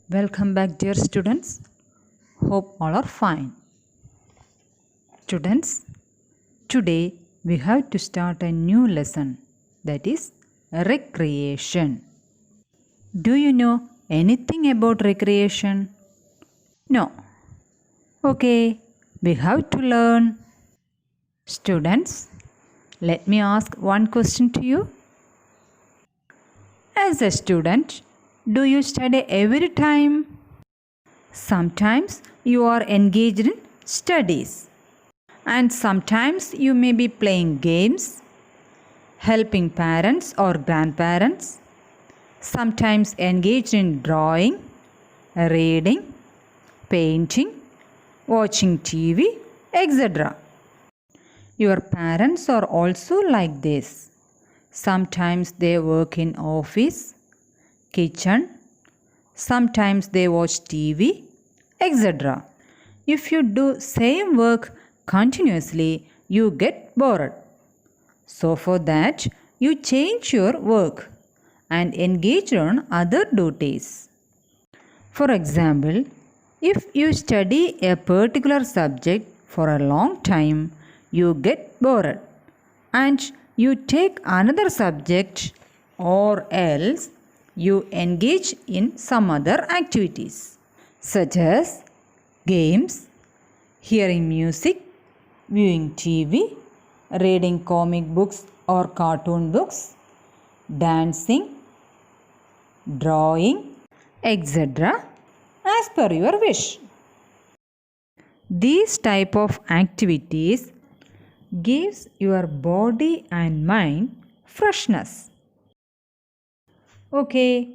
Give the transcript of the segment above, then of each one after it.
Welcome back, dear students. Hope all are fine. Students, today we have to start a new lesson, that is recreation. Do you know anything about recreation? No. Okay, we have to learn. Students, let me ask one question to you. As a student, do you study every time? Sometimes you are engaged in studies, and sometimes you may be playing games, helping parents or grandparents, sometimes engaged in drawing, reading, painting, watching TV, etc. Your parents are also like this. Sometimes they work in office, kitchen, sometimes they watch TV, etc. If you do same work continuously, you get bored. So for that, you change your work and engage on other duties. For example, if you study a particular subject for a long time, you get bored and you take another subject, or else you engage in some other activities such as games, hearing music, viewing TV, reading comic books or cartoon books, dancing, drawing, etc. as per your wish. These type of activities gives your body and mind freshness. Okay,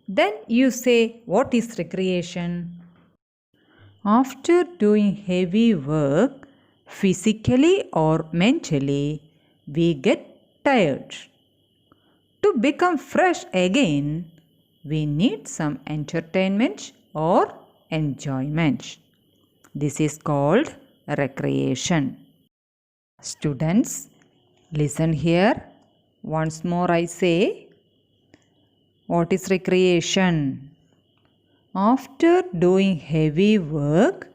then you say, what is recreation? After doing heavy work, physically or mentally, we get tired. To become fresh again, we need some entertainment or enjoyment. This is called recreation. Students, listen here. Once more I say, what is recreation? After doing heavy work,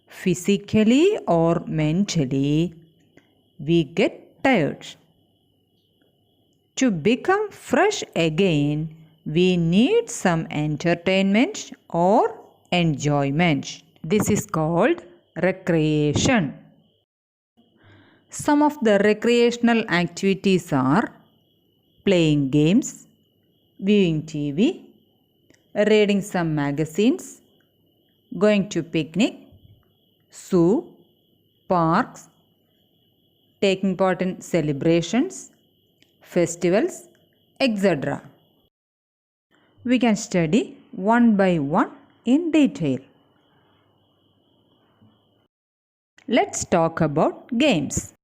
physically or mentally, we get tired. To become fresh again, we need some entertainment or enjoyment. This is called recreation. Some of the recreational activities are playing games, viewing TV, reading some magazines, going to picnic, zoo, parks, taking part in celebrations, festivals, etc. We can study one by one in detail. Let's talk about games.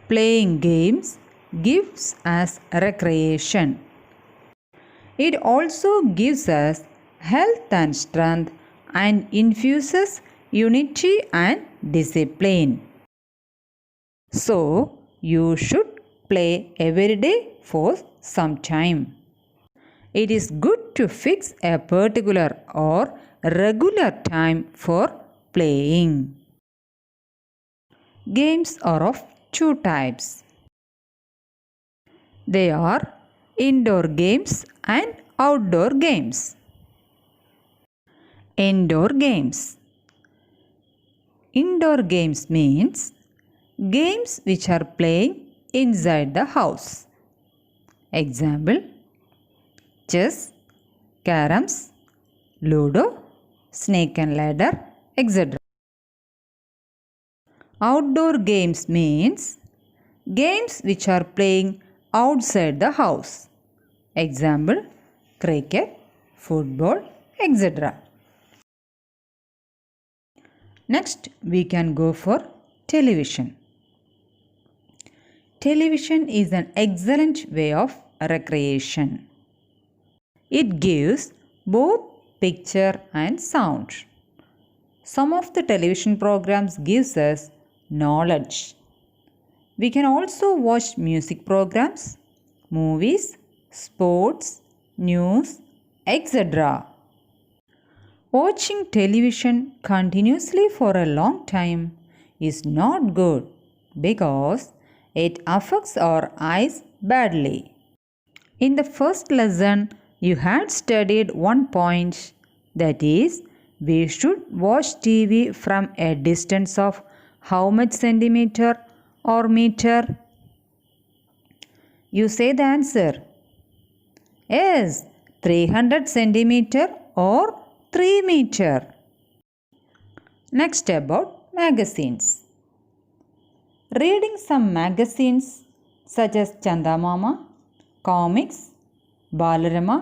Playing games gives us recreation. It also gives us health and strength and infuses unity and discipline. So, you should play every day for some time. It is good to fix a particular or regular time for playing. Games are of two types. They are indoor games and outdoor games. Indoor games. Indoor games means games which are playing inside the house. Example, chess, caroms, ludo, snake and ladder, etc. Outdoor games means games which are playing outside the house. Example, cricket, football, etc. Next, we can go for television. Television is an excellent way of recreation. It gives both picture and sound. Some of the television programs gives us knowledge. We can also watch music programs, movies, sports, news, etc. Watching television continuously for a long time is not good because it affects our eyes badly. In the first lesson, you had studied one point, that is, we should watch TV from a distance of how much centimeter or meter? You say the answer. Yes, 300 centimeter or 3 meter. Next about magazines. Reading some magazines such as Chandamama, Comics, Balarama,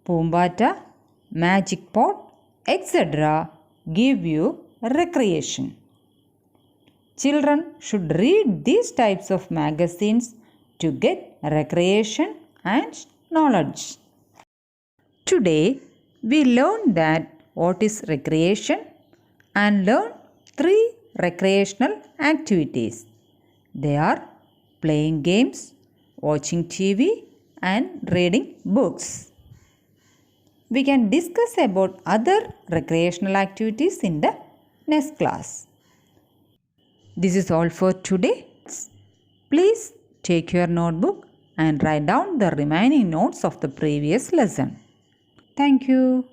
Pumbata, Magic Pot, etc. give you recreation. Children should read these types of magazines to get recreation and knowledge. Today, we learned that what is recreation and learn 3 recreational activities. They are playing games, watching TV and reading books. We can discuss about other recreational activities in the next class. This is all for today. Please take your notebook and write down the remaining notes of the previous lesson. Thank you.